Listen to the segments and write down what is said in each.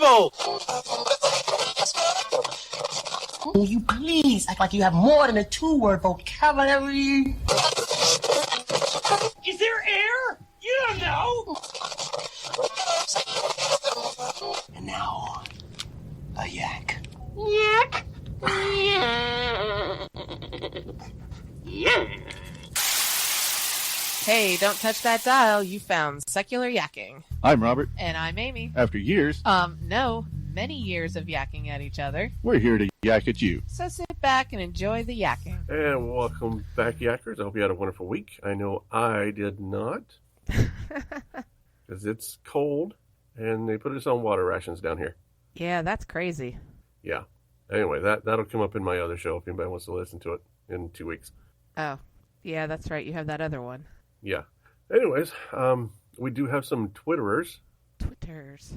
unbelievable! Will you please act like you have more than a two-word vocabulary? Is there air? You don't know! And now, a yak. Yak! Hey, don't touch that dial. You found Secular Yakking. I'm Robert. And I'm Amy. After years, no, many years of yakking at each other. we're here to yak at you. So sit back and enjoy the yakking. And welcome back, Yackers. I hope you had a wonderful week. I know I did not, because it's cold, and they put us on water rations down here. Yeah, that's crazy. Yeah. Anyway, that'll come up in my other show if anybody wants to listen to it in 2 weeks. Oh, yeah, that's right. You have that other one. Yeah. Anyways, we do have some Twitterers. Twitters.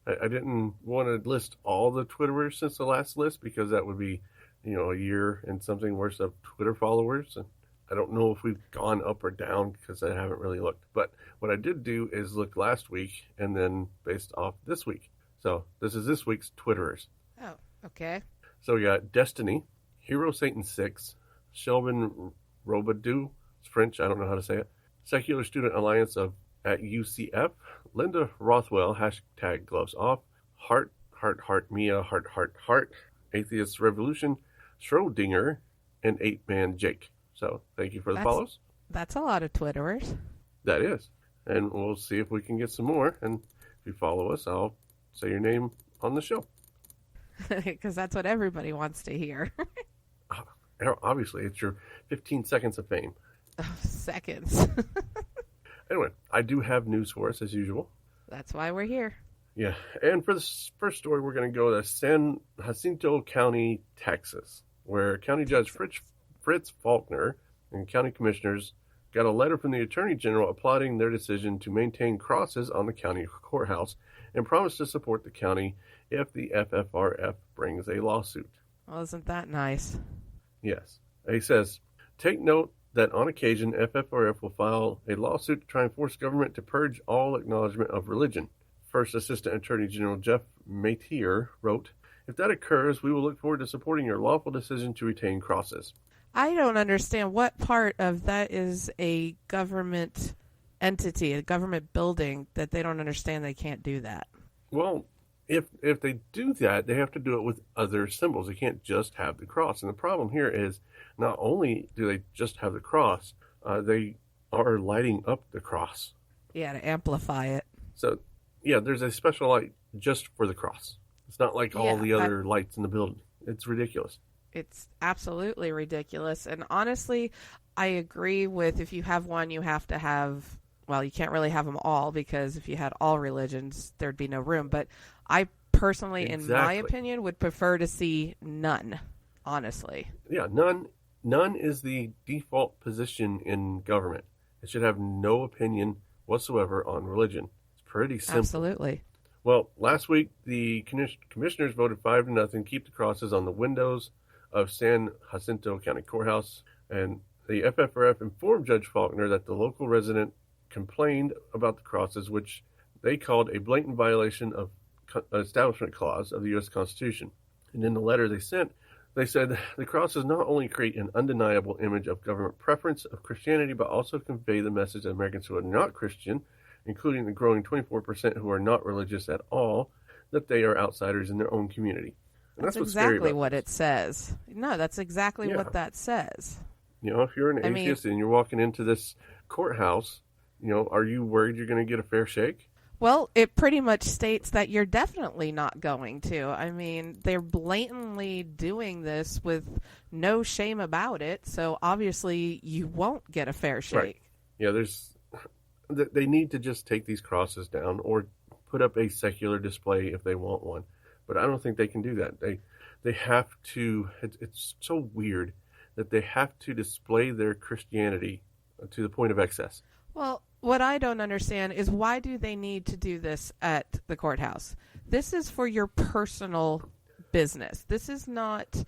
I didn't want to list all the Twitterers since the last list because that would be, a year and something worth of Twitter followers. And I don't know if we've gone up or down because I haven't really looked. But what I did do is look last week and then based off this week. So this is this week's Twitterers. Oh, okay. So we got Destiny, Hero Satan 6, Shelvin Robadu, it's French, I don't know how to say it, Secular Student Alliance at UCF, Linda Rothwell, hashtag gloves off, Heart, Mia, Heart, Atheist Revolution, Schrodinger, and 8-Man Jake. So thank you for the follows. That's a lot of Twitterers. That is. And we'll see if we can get some more. And if you follow us, I'll say your name on the show. Because that's what everybody wants to hear. Obviously, it's your 15 seconds of fame. Seconds. Anyway, I do have news for us as usual. That's why we're here. Yeah, and for this first story, we're going to go to San Jacinto County, Texas, where County Judge Fritz Faulkner and county commissioners got a letter from the Attorney General applauding their decision to maintain crosses on the county courthouse and promised to support the county if the FFRF brings a lawsuit. Well, isn't that nice? Yes. He says, take note that on occasion, FFRF will file a lawsuit to try and force government to purge all acknowledgement of religion. First Assistant Attorney General Jeff Matier wrote, if that occurs, we will look forward to supporting your lawful decision to retain crosses. I don't understand what part of that is a government entity, a government building, that they don't understand they can't do that. Well, if they do that, they have to do it with other symbols. They can't just have the cross. And the problem here is not only do they just have the cross, they are lighting up the cross. Yeah, to amplify it. So, yeah, there's a special light just for the cross. It's not like all the other lights in the building. It's ridiculous. It's absolutely ridiculous. And honestly, I agree with if you have one, you have to have, well, you can't really have them all because if you had all religions, there'd be no room. But I personally, in my opinion, would prefer to see none, honestly. Yeah, none is the default position in government. It should have no opinion whatsoever on religion. It's pretty simple. Absolutely. Well, last week, the commissioners voted 5-0 to keep the crosses on the windows of San Jacinto County Courthouse. And the FFRF informed Judge Faulkner that the local resident complained about the crosses, which they called a blatant violation of Establishment Clause of the U.S. Constitution. And in the letter they sent, they said the crosses not only create an undeniable image of government preference of Christianity, but also convey the message that Americans who are not Christian, including the growing 24% who are not religious at all, that they are outsiders in their own community. And that's exactly what it says. No, that's exactly what that says. If you're an atheist and you're walking into this courthouse, are you worried you're going to get a fair shake? Well, it pretty much states that you're definitely not going to. I mean, they're blatantly doing this with no shame about it, so obviously you won't get a fair shake. Right. Yeah, they need to just take these crosses down or put up a secular display if they want one. But I don't think they can do that. They have to, it's so weird that they have to display their Christianity to the point of excess. Well, what I don't understand is why do they need to do this at the courthouse? This is for your personal business. This is not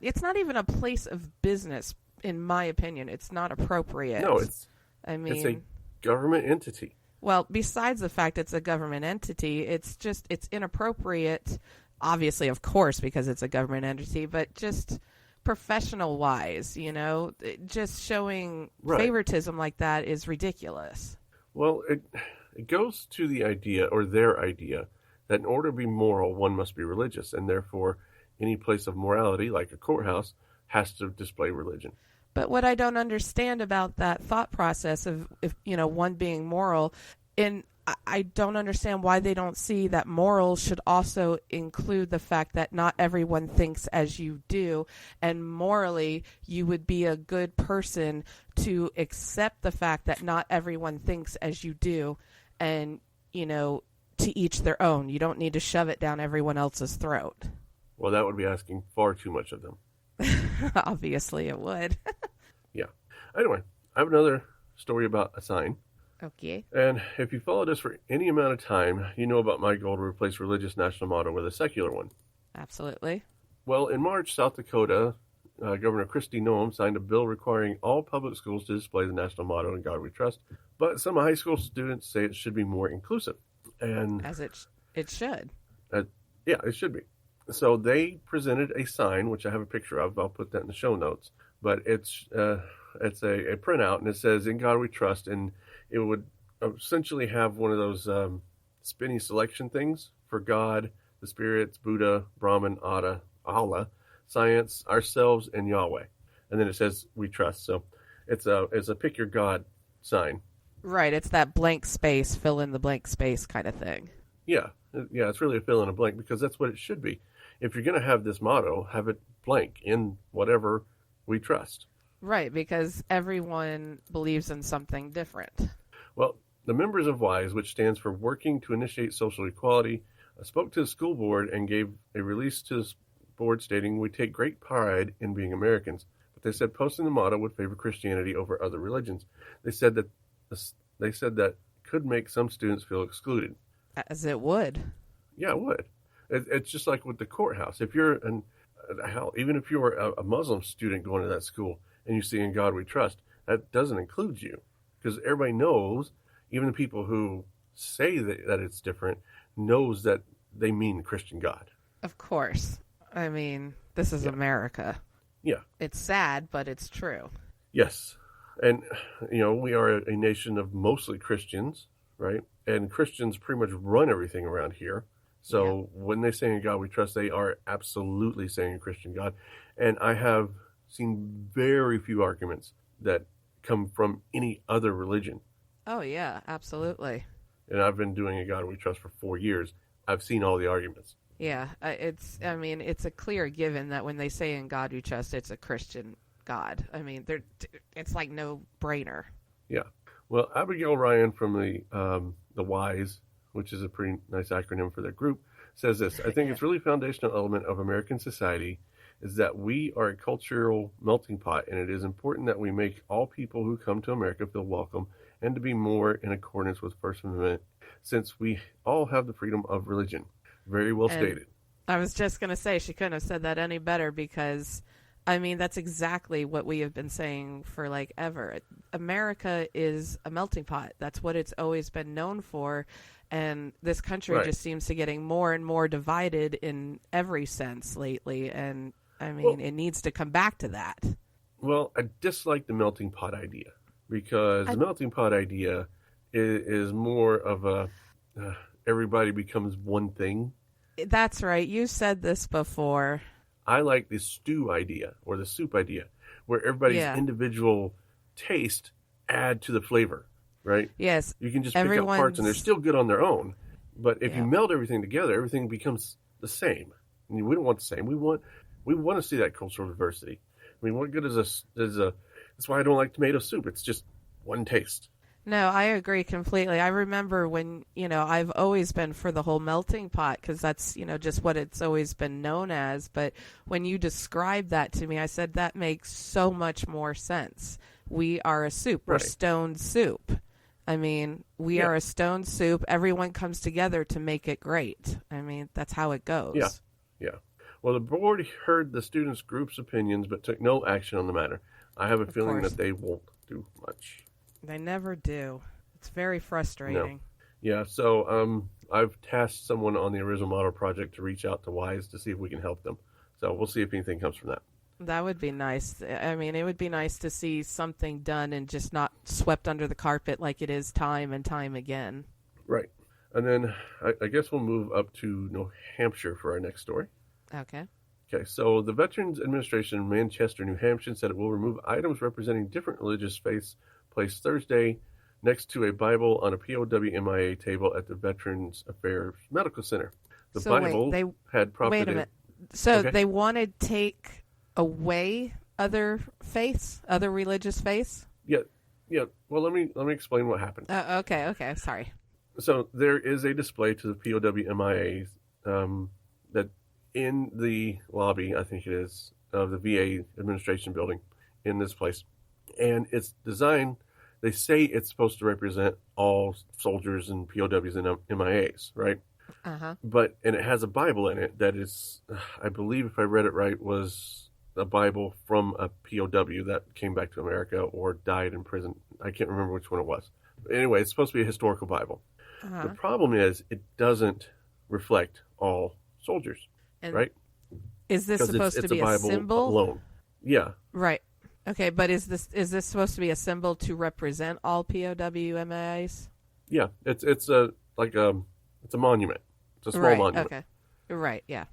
it's not even a place of business, in my opinion. It's not appropriate. No, it's a government entity. Well, besides the fact it's a government entity, it's inappropriate, obviously, of course, because it's a government entity, but just professional wise, just showing favoritism like that is ridiculous. Well, it goes to the idea, or their idea, that in order to be moral, one must be religious, and therefore any place of morality, like a courthouse, has to display religion. But what I don't understand about that thought process of, if one being moral, I don't understand why they don't see that morals should also include the fact that not everyone thinks as you do, and morally you would be a good person to accept the fact that not everyone thinks as you do, and, to each their own. You don't need to shove it down everyone else's throat. Well, that would be asking far too much of them. Obviously it would. Yeah. Anyway, I have another story about a sign. Okay. And if you followed us for any amount of time, you know about my goal to replace religious national motto with a secular one. Absolutely. Well, in March, South Dakota, Governor Kristi Noem signed a bill requiring all public schools to display the national motto, "In God We Trust." But some high school students say it should be more inclusive. And as it should. Yeah, it should be. So they presented a sign, which I have a picture of. I'll put that in the show notes. But it's a printout, and it says, "In God We Trust," and it would essentially have one of those spinny selection things for God, the spirits, Buddha, Brahman, Allah, science, ourselves, and Yahweh. And then it says, "We trust." So it's a pick your God sign. Right, it's that blank space, fill in the blank space kind of thing. Yeah, it's really a fill in a blank, because that's what it should be. If you're going to have this motto, have it blank in whatever we trust. Right, because everyone believes in something different. Well, the members of WISE, which stands for Working to Initiate Social Equality, spoke to the school board and gave a release to the board stating, "We take great pride in being Americans." But they said posting the motto would favor Christianity over other religions. They said that could make some students feel excluded. As it would. Yeah, it would. It's just like with the courthouse. If you're even if you were a Muslim student going to that school and you see "In God We Trust," that doesn't include you, because everybody knows, even the people who say that it's different, knows that they mean Christian God. Of course. I mean, this is America. Yeah. It's sad, but it's true. Yes. And, we are a nation of mostly Christians, right? And Christians pretty much run everything around here. So when they say "In God We Trust," they are absolutely saying Christian God. And I have seen very few arguments that come from any other religion. Oh, yeah, absolutely. And I've been doing "In God We Trust" for 4 years. I've seen all the arguments. Yeah, it's a clear given that when they say "In God We Trust," it's a Christian God. I mean, it's like no brainer. Yeah. Well, Abigail Ryan from the WISE, which is a pretty nice acronym for their group, says this: "I think it's really foundational element of American society is that we are a cultural melting pot, and it is important that we make all people who come to America feel welcome and to be more in accordance with First Amendment, since we all have the freedom of religion." Very well stated. I was just going to say, she couldn't have said that any better, because, that's exactly what we have been saying for, ever. America is a melting pot. That's what it's always been known for, and this country just seems to getting more and more divided in every sense lately, and, it needs to come back to that. Well, I dislike the melting pot idea, because the melting pot idea is more of a everybody becomes one thing. That's right. You said this before. I like the stew idea, or the soup idea, where everybody's individual taste add to the flavor, right? Yes. You can just pick up parts and they're still good on their own. But if you meld everything together, everything becomes the same. And we don't want the same. We want to see that cultural diversity. What good is that's why I don't like tomato soup. It's just one taste. No, I agree completely. I remember when, I've always been for the whole melting pot, because that's, just what it's always been known as. But when you described that to me, I said that makes so much more sense. We are a soup. We're stone soup. We are a stone soup. Everyone comes together to make it great. That's how it goes. Yeah. Well, the board heard the students' group's opinions but took no action on the matter. I have a feeling that they won't do much. They never do. It's very frustrating. No. Yeah, so I've tasked someone on the original model project to reach out to WISE to see if we can help them. So we'll see if anything comes from that. That would be nice. I mean, it would be nice to see something done and just not swept under the carpet like it is time and time again. Right. And then I guess we'll move up to New Hampshire for our next story. Okay. Okay, so the Veterans Administration in Manchester, New Hampshire said it will remove items representing different religious faiths placed Thursday next to a Bible on a POW/MIA table at the Veterans Affairs Medical Center. The Bible had prompted... Wait a minute. So they want to take away other faiths, other religious faiths? Yeah. Well, let me explain what happened. Okay. Sorry. So there is a display to the POW/MIA that in the lobby, I think it is, of the VA administration building in this place. And it's designed, they say it's supposed to represent all soldiers and POWs and MIAs, right? Uh-huh. And it has a Bible in it that is, I believe if I read it right, was a Bible from a POW that came back to America or died in prison. I can't remember which one it was. But anyway, it's supposed to be a historical Bible. Uh-huh. The problem is it doesn't reflect all soldiers, right? Is this supposed to be a symbol alone? Yeah. Right. Okay, but is this supposed to be a symbol to represent all POW/MIAs? Yeah, it's a monument. It's a small monument. Okay. Right. Yeah.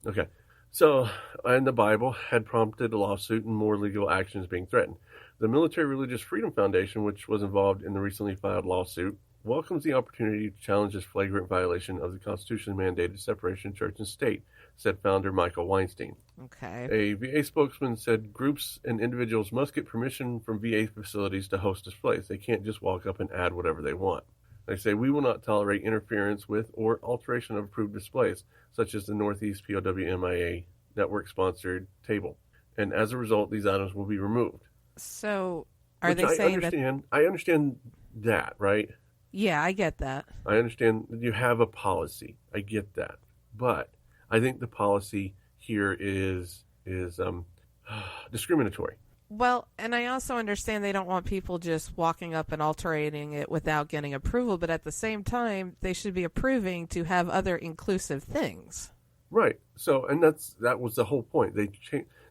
Okay. So, and the Bible had prompted a lawsuit and more legal actions being threatened. The Military Religious Freedom Foundation, which was involved in the recently filed lawsuit, welcomes the opportunity to challenge this flagrant violation of the constitutionally mandated separation of church and state, said founder Michael Weinstein. Okay. A VA spokesman said groups and individuals must get permission from VA facilities to host displays. They can't just walk up and add whatever they want. They say, we will not tolerate interference with or alteration of approved displays, such as the Northeast POW/MIA network-sponsored table. And as a result, these items will be removed. So, are they saying that... I understand that, right? Yeah, I get that. I understand that you have a policy. I get that. But I think the policy here is discriminatory. Well, and I also understand they don't want people just walking up and altering it without getting approval, but at the same time, they should be approving to have other inclusive things. Right. So, and that was the whole point. The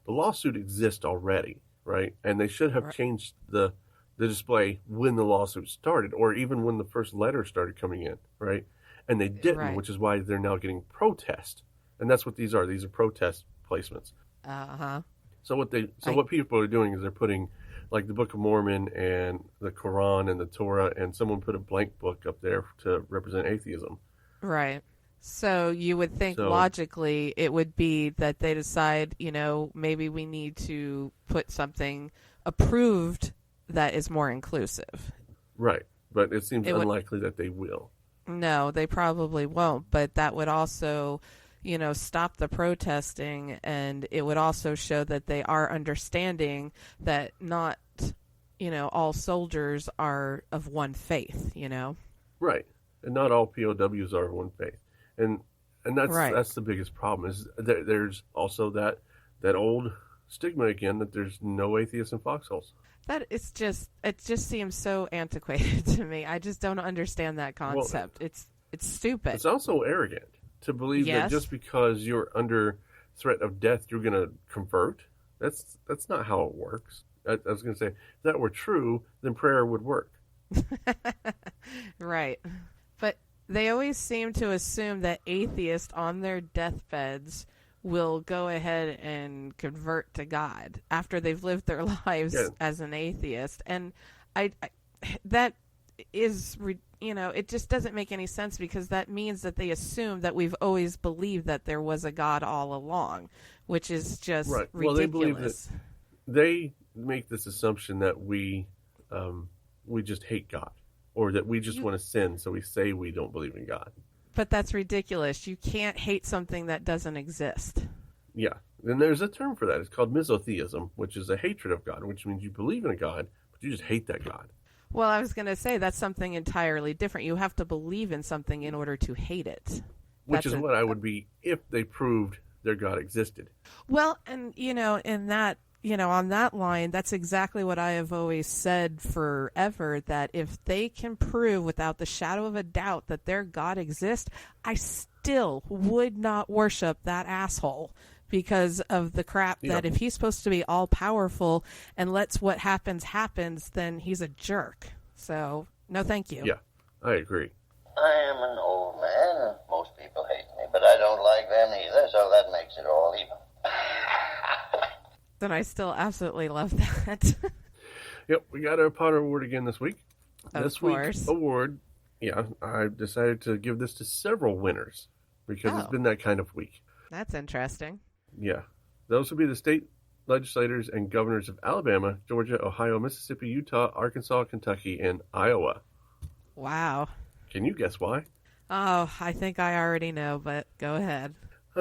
lawsuit exists already, right? And they should have changed the display when the lawsuit started, or even when the first letter started coming in, right? And they didn't, which is why they're now getting protest. And that's what these are. These are protest placements. Uh-huh. So what people are doing is they're putting like the Book of Mormon and the Quran and the Torah, and someone put a blank book up there to represent atheism. Right. So you would think logically it would be that they decide, maybe we need to put something approved that is more inclusive. Right. But it seems unlikely that they will. No, they probably won't. But that would also, stop the protesting, and it would also show that they are understanding that not, all soldiers are of one faith, Right. And not all POWs are of one faith. And that's the biggest problem is there's also that old stigma again that there's no atheists in foxholes. It just seems so antiquated to me. I just don't understand that concept. Well, it's stupid. It's also arrogant to believe that just because you're under threat of death, you're going to convert. That's not how it works. I was going to say, if that were true, then prayer would work. Right. But they always seem to assume that atheists on their deathbeds will go ahead and convert to God after they've lived their lives as an atheist. And that is, it just doesn't make any sense, because that means that they assume that we've always believed that there was a God all along, which is just ridiculous. Well, they believe that they make this assumption that we just hate God, or that we just want to sin, so we say we don't believe in God. But that's ridiculous. You can't hate something that doesn't exist. Yeah. And there's a term for that. It's called misotheism, which is a hatred of God, which means you believe in a God, but you just hate that God. Well, I was going to say that's something entirely different. You have to believe in something in order to hate it. Which is what I would be if they proved their God existed. Well, and, in that on that line, that's exactly what I have always said forever, that if they can prove without the shadow of a doubt that their God exists, I still would not worship that asshole because of the crap that if he's supposed to be all powerful and lets what happens, then he's a jerk. So, no thank you. Yeah, I agree. I am an old man, and most people hate me, but I don't like them either, so that makes it all even. Then I still absolutely love that. Yep, we got our Potter Award again this week. This week's award, I decided to give this to several winners because it's been that kind of week. That's interesting. Yeah. Those would be the state legislators and governors of Alabama, Georgia, Ohio, Mississippi, Utah, Arkansas, Kentucky, and Iowa. Wow. Can you guess why? Oh, I think I already know, but go ahead.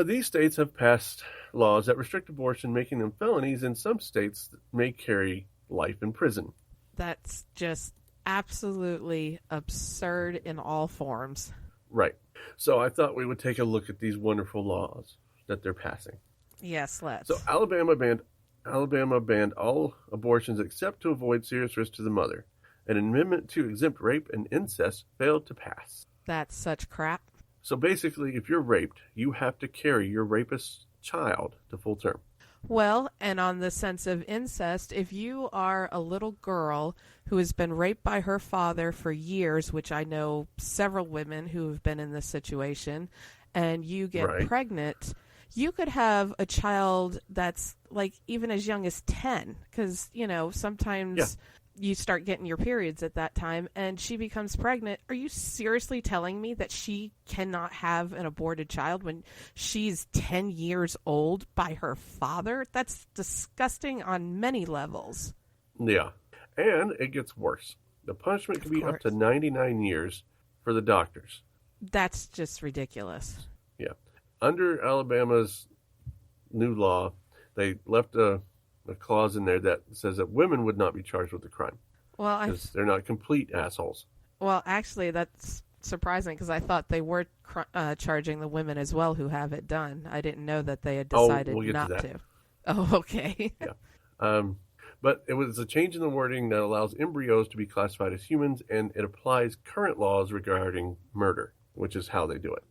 These states have passed laws that restrict abortion, making them felonies, and some states may carry life in prison. That's just absolutely absurd in all forms. Right. So I thought we would take a look at these wonderful laws that they're passing. Yes, let's. So Alabama banned all abortions except to avoid serious risk to the mother. An amendment to exempt rape and incest failed to pass. That's such crap. So basically, if you're raped, you have to carry your rapist's child to full term. Well, and on the sense of incest, if you are a little girl who has been raped by her father for years, which I know several women who have been in this situation, and you get pregnant, you could have a child that's like even as young as 10, because, sometimes you start getting your periods at that time, and she becomes pregnant. Are you seriously telling me that she cannot have an aborted child when she's 10 years old by her father? That's disgusting on many levels. Yeah, and it gets worse. The punishment can be up to 99 years for the doctors. That's just ridiculous. Yeah. Under Alabama's new law, they left a clause in there that says that women would not be charged with the crime. Well, because they're not complete assholes. Well, actually, that's surprising because I thought they were charging the women as well who have it done. I didn't know that they had decided we'll get not to that. to. Oh, okay. Yeah. But it was a change in the wording that allows embryos to be classified as humans, and it applies current laws regarding murder, which is how they do it.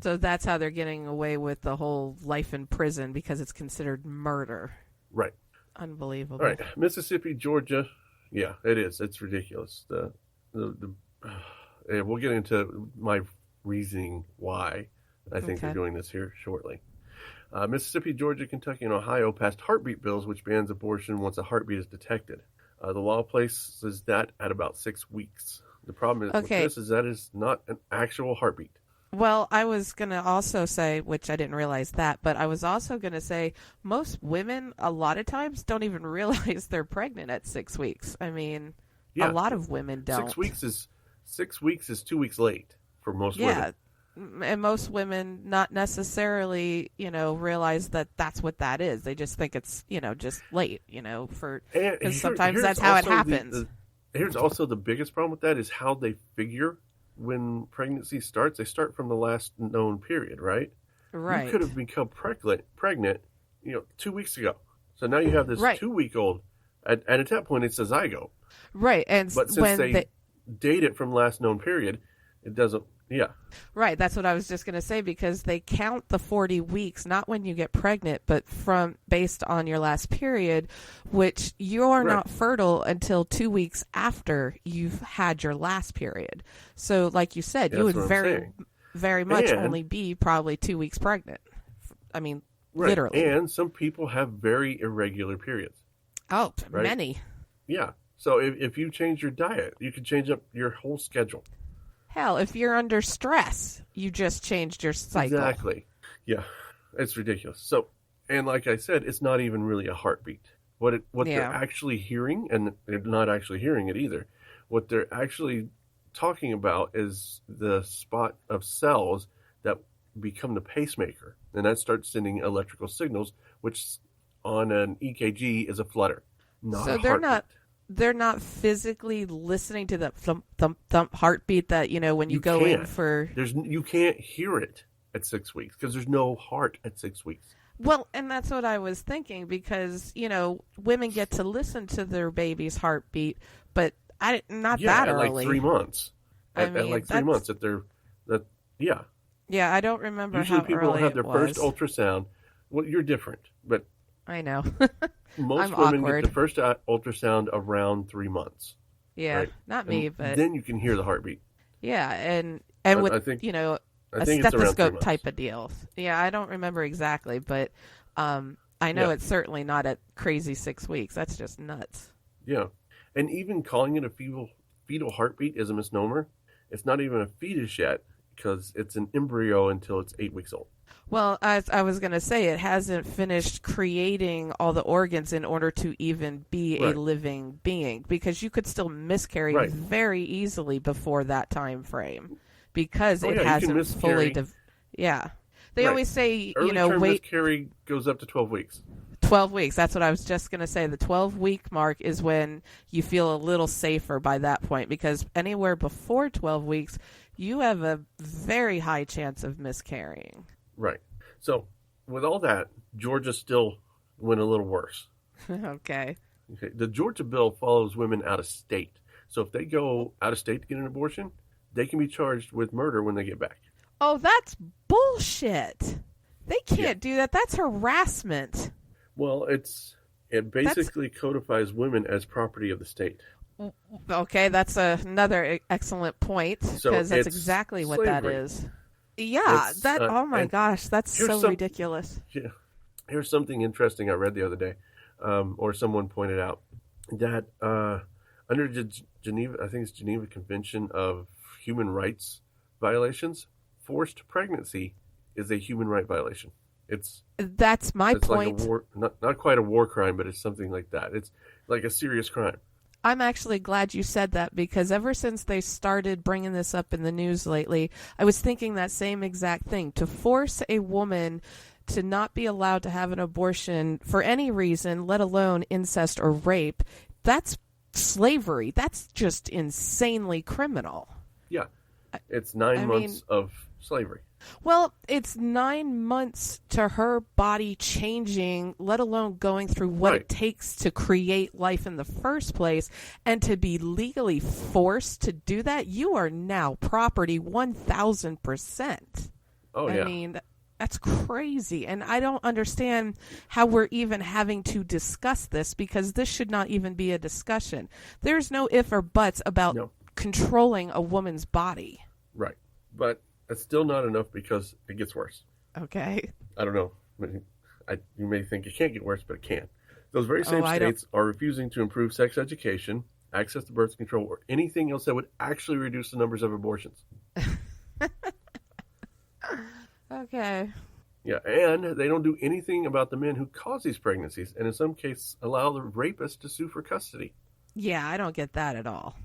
So that's how they're getting away with the whole life in prison because it's considered murder. Right. Unbelievable. All right. Mississippi, Georgia. Yeah, it is. It's ridiculous. We'll get into my reasoning why I think they're doing this here shortly. Mississippi, Georgia, Kentucky, and Ohio passed heartbeat bills, which bans abortion once a heartbeat is detected. The law places that at about 6 weeks. The problem is with this is that is not an actual heartbeat. Well, I was going to also say, which I didn't realize that, but I was also going to say most women a lot of times don't even realize they're pregnant at 6 weeks. I mean, a lot of women don't. 6 weeks is 2 weeks late for most women. Yeah, and most women not necessarily, realize that that's what that is. They just think it's, just late, because sometimes that's how it happens. Here's also the biggest problem with that is how they figure when pregnancy starts. They start from the last known period, right? Right. You could have become pregnant, 2 weeks ago. So now you have this 2-week-old, and at that point it's a zygote. Right, but since they date it from last known period, it doesn't. Yeah. Right, that's what I was just going to say, because they count the 40 weeks not when you get pregnant, but based on your last period, which you're not fertile until 2 weeks after you've had your last period. So, like you said, you would very much only be probably 2 weeks pregnant. I mean, literally. And some people have very irregular periods. Oh, many. Yeah. So if you change your diet, you can change up your whole schedule. Hell, if you're under stress, you just changed your cycle. Exactly. Yeah, it's ridiculous. So, and like I said, it's not even really a heartbeat. What they're actually hearing, and they're not actually hearing it either, what they're actually talking about is the spot of cells that become the pacemaker. And that starts sending electrical signals, which on an EKG is a flutter. So they're not physically listening to the thump, thump, thump heartbeat that, when you go in for... You can't hear it at 6 weeks because there's no heart at 6 weeks. Well, and that's what I was thinking because, women get to listen to their baby's heartbeat, but not that at early. like 3 months. At like 3 months, yeah. Yeah, I don't remember Usually how people early have their it was. first ultrasound. Well, you're different, but I know. most I'm women awkward. get the first ultrasound around 3 months. Yeah, right? not me, but then you can hear the heartbeat. yeah, and with I think a it's around 3 stethoscope months. type of deal. Yeah, I don't remember exactly, but I know it's certainly not at crazy 6 weeks. That's just nuts. Yeah, and even calling it a fetal heartbeat is a misnomer. It's not even a fetus yet because it's an embryo until it's 8 weeks old. Well, as I was going to say, it hasn't finished creating all the organs in order to even be a living being, because you could still miscarry very easily before that time frame because it hasn't fully. They always say, Early-term wait. miscarry goes up to 12 weeks. 12 weeks. That's what I was just going to say. The 12-week mark is when you feel a little safer by that point, because anywhere before 12 weeks, you have a very high chance of miscarrying. Right. So, with all that, Georgia still went a little worse. Okay. The Georgia bill follows women out of state. So, if they go out of state to get an abortion, they can be charged with murder when they get back. Oh, that's bullshit. They can't do that. That's harassment. Well, it basically codifies women as property of the state. Okay, that's another excellent point, because that's exactly what that is. Yeah, oh my gosh, that's so ridiculous. Yeah. Here's something interesting I read the other day, or someone pointed out, that under Geneva, I think it's Geneva Convention of Human Rights Violations, forced pregnancy is a human right violation. That's my point. Like a war, not quite a war crime, but it's something like that. It's like a serious crime. I'm actually glad you said that, because ever since they started bringing this up in the news lately, I was thinking that same exact thing. To force a woman to not be allowed to have an abortion for any reason, let alone incest or rape, that's slavery. That's just insanely criminal. Yeah. It's 9 months of slavery. Well, it's 9 months to her body changing, let alone going through what it takes to create life in the first place. And to be legally forced to do that, you are now property 1,000%. Oh, yeah. I mean, that's crazy. And I don't understand how we're even having to discuss this, because this should not even be a discussion. There's no if or buts about controlling a woman's body. Right. But it's still not enough, because it gets worse. Okay. I don't know. You may think it can't get worse, but it can. Those very same states are refusing to improve sex education, access to birth control, or anything else that would actually reduce the numbers of abortions. Okay. Yeah, and they don't do anything about the men who cause these pregnancies, and in some cases allow the rapist to sue for custody. Yeah, I don't get that at all.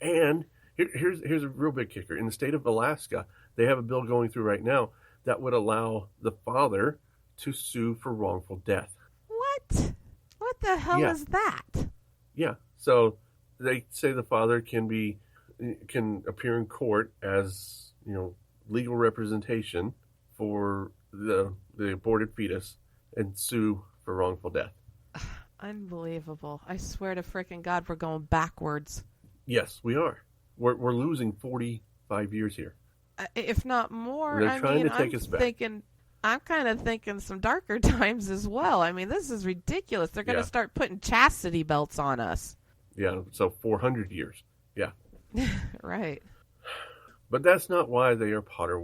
And here's a real big kicker. In the state of Alaska, they have a bill going through right now that would allow the father to sue for wrongful death. What? What the hell is that? Yeah. So they say the father can appear in court as, legal representation for the aborted fetus and sue for wrongful death. Unbelievable. I swear to frickin' God, we're going backwards. Yes, we are. We're losing 45 years here. If not more. They're trying to take us back. I'm kind of thinking some darker times as well. I mean, this is ridiculous. They're going to start putting chastity belts on us. Yeah, so 400 years. Yeah. Right. But that's not why they are Potter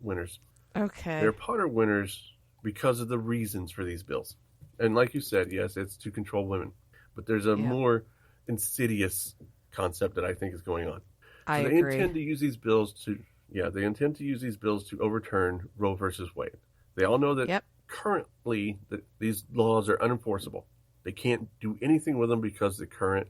winners. Okay. They're Potter winners because of the reasons for these bills. And like you said, yes, it's to control women. But there's a more insidious concept that I think is going on. I agree. They intend to use these bills to overturn Roe versus Wade. They all know that currently these laws are unenforceable. They can't do anything with them because of the current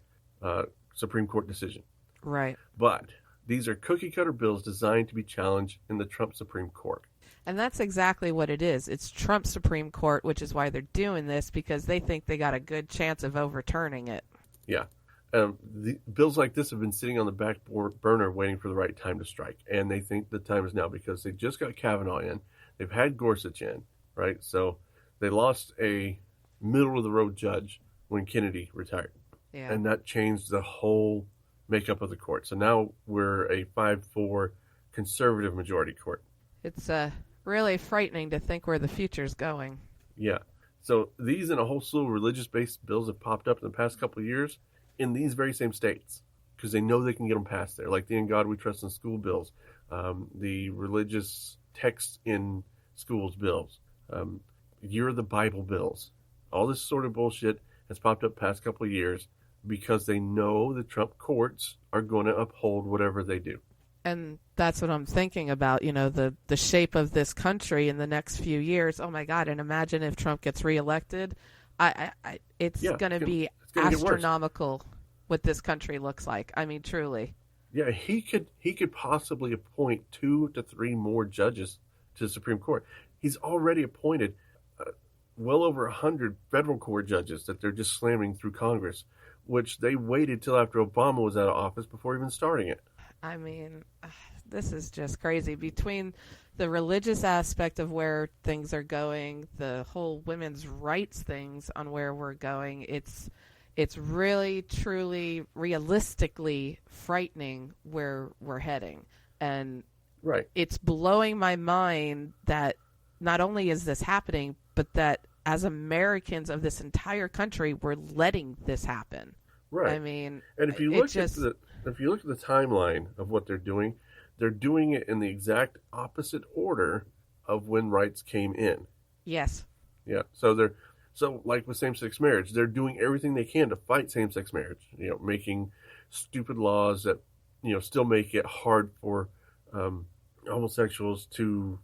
Supreme Court decision. Right. But these are cookie-cutter bills designed to be challenged in the Trump Supreme Court. And that's exactly what it is. It's Trump Supreme Court, which is why they're doing this, because they think they got a good chance of overturning it. Yeah. The bills like this have been sitting on the back burner waiting for the right time to strike. And they think the time is now because they just got Kavanaugh in. They've had Gorsuch in, right? So They lost a middle-of-the-road judge when Kennedy retired. Yeah. And that changed the whole makeup of the court. So now we're a 5-4 conservative majority court. It's really frightening to think where the future's going. Yeah. So these and a whole slew of religious-based bills have popped up in the past couple of years in these very same states because they know they can get them passed there, like the In God We Trust in School bills, the religious text in schools bills, Year of the Bible bills. All this sort of bullshit has popped up the past couple of years because they know the Trump courts are going to uphold whatever they do. And that's what I'm thinking about, the shape of this country in the next few years. Oh, my God. And imagine if Trump gets reelected. It's going to be astronomical what this country looks like. I mean, truly. Yeah, he could possibly appoint 2 to 3 more judges to the Supreme Court. He's already appointed well over 100 federal court judges that they're just slamming through Congress, which they waited till after Obama was out of office before even starting it. I mean, this is just crazy. Between the religious aspect of where things are going, the whole women's rights things on where we're going, it's really, truly, realistically frightening where we're heading. And right. It's blowing my mind that not only is this happening, but that as Americans of this entire country, we're letting this happen. Right. I mean, and if you look at the timeline of what they're doing it in the exact opposite order of when rights came in. Yes. Yeah. So like with same-sex marriage, they're doing everything they can to fight same-sex marriage. Making stupid laws that still make it hard for homosexuals to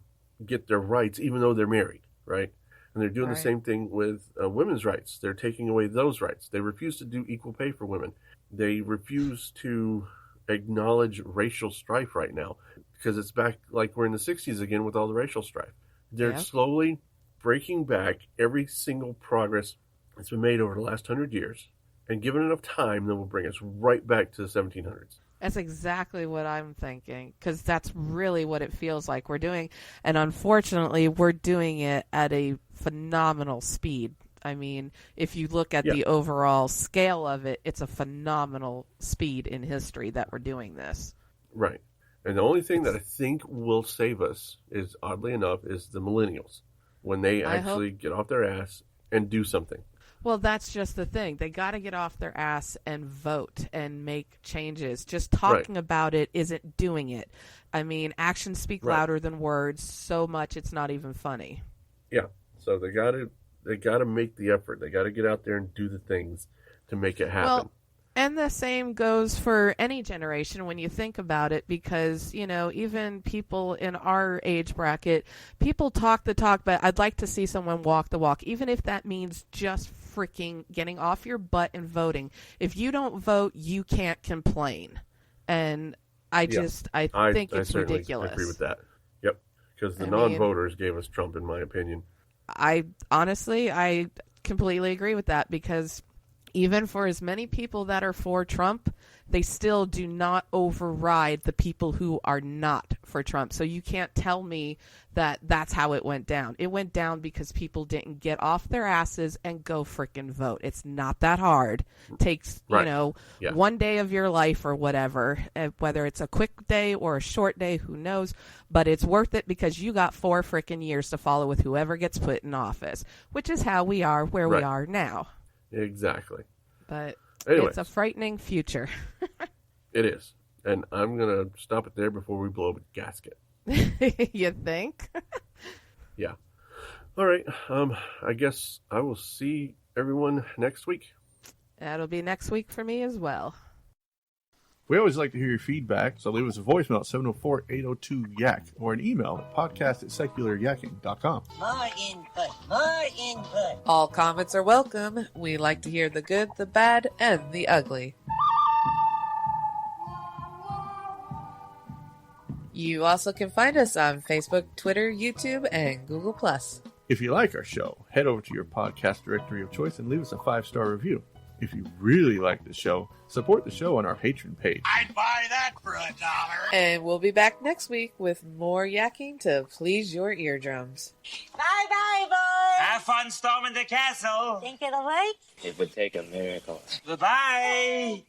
get their rights, even though they're married, right? And they're doing the same thing with women's rights. They're taking away those rights. They refuse to do equal pay for women. They refuse to acknowledge racial strife right now because it's back like we're in the 60s again with all the racial strife. They're slowly breaking back every single progress that's been made over the last 100 years. And given enough time, then we'll bring us right back to the 1700s. That's exactly what I'm thinking, because that's really what it feels like we're doing. And unfortunately, we're doing it at a phenomenal speed. I mean, if you look at the overall scale of it, it's a phenomenal speed in history that we're doing this. Right. And the only thing that I think will save us is, oddly enough, is the millennials. When they actually get off their ass and do something. Well, that's just the thing. They got to get off their ass and vote and make changes. Just talking about it isn't doing it. I mean, actions speak louder than words so much it's not even funny. Yeah. So they got to make the effort. They got to get out there and do the things to make it happen. Well, and the same goes for any generation when you think about it, because, even people in our age bracket, people talk the talk, but I'd like to see someone walk the walk, even if that means just freaking getting off your butt and voting. If you don't vote, you can't complain. And I think it's ridiculous. I agree with that. Yep. Because the non-voters gave us Trump, in my opinion. I completely agree with that, because even for as many people that are for Trump, they still do not override the people who are not for Trump. So you can't tell me that that's how it went down. It went down because people didn't get off their asses and go frickin' vote. It's not that hard. It takes, 1 day of your life or whatever, whether it's a quick day or a short day, who knows, but it's worth it because you got 4 frickin' years to follow with whoever gets put in office, which is how we are where we are now. Exactly. But anyways, it's a frightening future. It is. And I'm going to stop it there before we blow up a gasket. You think? Yeah. All right. I guess I will see everyone next week. That'll be next week for me as well. We always like to hear your feedback, so leave us a voicemail at 704-802-YAK or an email at podcast@secularyakking.com. More input. All comments are welcome. We like to hear the good, the bad, and the ugly. You also can find us on Facebook, Twitter, YouTube, and Google+. If you like our show, head over to your podcast directory of choice and leave us a 5-star review. If you really like the show, support the show on our Patreon page. I'd buy that for $1. And we'll be back next week with more yakking to please your eardrums. Bye-bye, boys. Have fun storming the castle. Think it'll work? It would take a miracle. Goodbye.